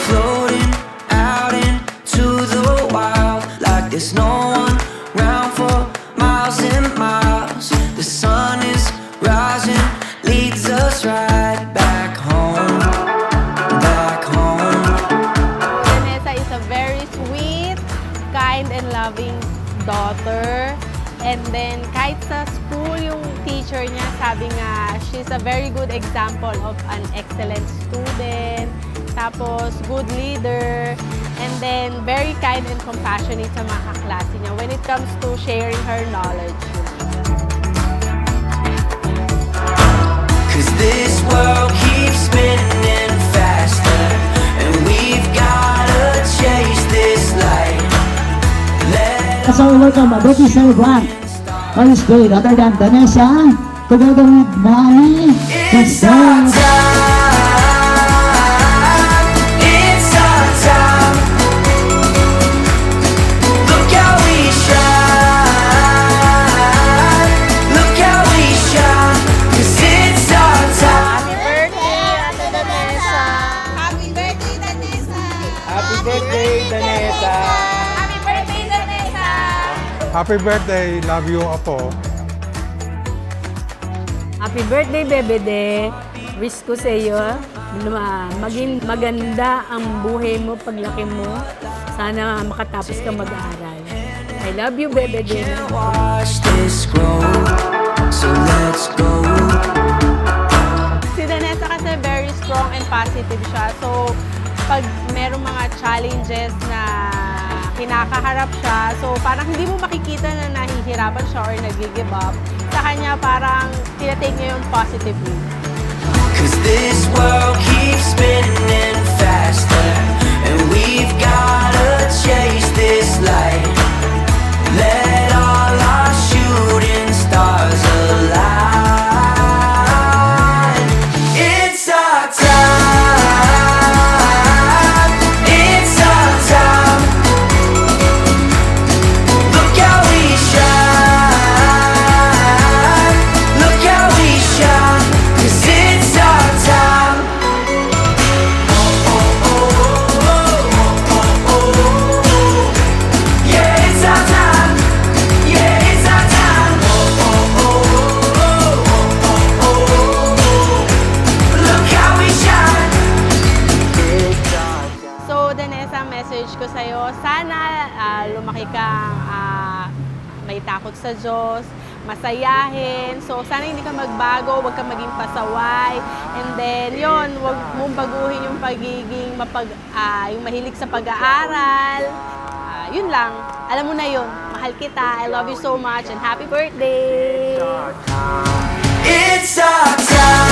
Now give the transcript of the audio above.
Floating out into the wild, like there's no one round for miles and miles. The sun is rising, leads us right back home, back home. Vanessa is a very sweet, kind, and loving daughter. And then kahit sa school, yung teacher niya, sabi nga, she's a very good example of an excellent student. Tapos, good leader. And then, very kind and compassionate sa mga kaklase niya when it comes to sharing her knowledge. Cause this world keeps spinning faster, and we've gotta chase this light. So welcome, Betty Salvan. All is great. Other than Vanessa, together with Mommy. It's our time. It's our time. Look how we shine. Look how we shine. Cause it's our time. Happy birthday, Vanessa! Happy birthday, Danessa! Happy birthday, Vanessa! Happy birthday, love you, Apo. Happy birthday, Bebe De. Wish ko sa iyo, maging maganda ang buhay mo paglaki mo. Sana makatapos ka mag-aaral. I love you, Bebe De. Watch this grow. So let's go. Si Vanessa kasi very strong and positive siya. So, pag merong mga challenges na kinakaharap siya, so parang hindi mo makikita na nahihirapan siya or nag-give up. Sa kanya parang tinatake niya yung positively. Cause this world keeps spinning faster, and we've gotta chase this light. Let all our shooting stars align. It's our time. It's our time. Look how we shine. Look how we shine. Cause it's our time. Yeah, it's our time. Yeah, it's our time. Look how we shine. So, Vanessa, message ko sa'yo, sana lumaki kang may takot sa Diyos, masayahin. So, sana hindi ka magbago, huwag kang maging pasaway. And then, yun, huwag mong baguhin yung pagiging yung mahilig sa pag-aaral. Yun lang. Alam mo na yun. Mahal kita. I love you so much and happy birthday! It's our time.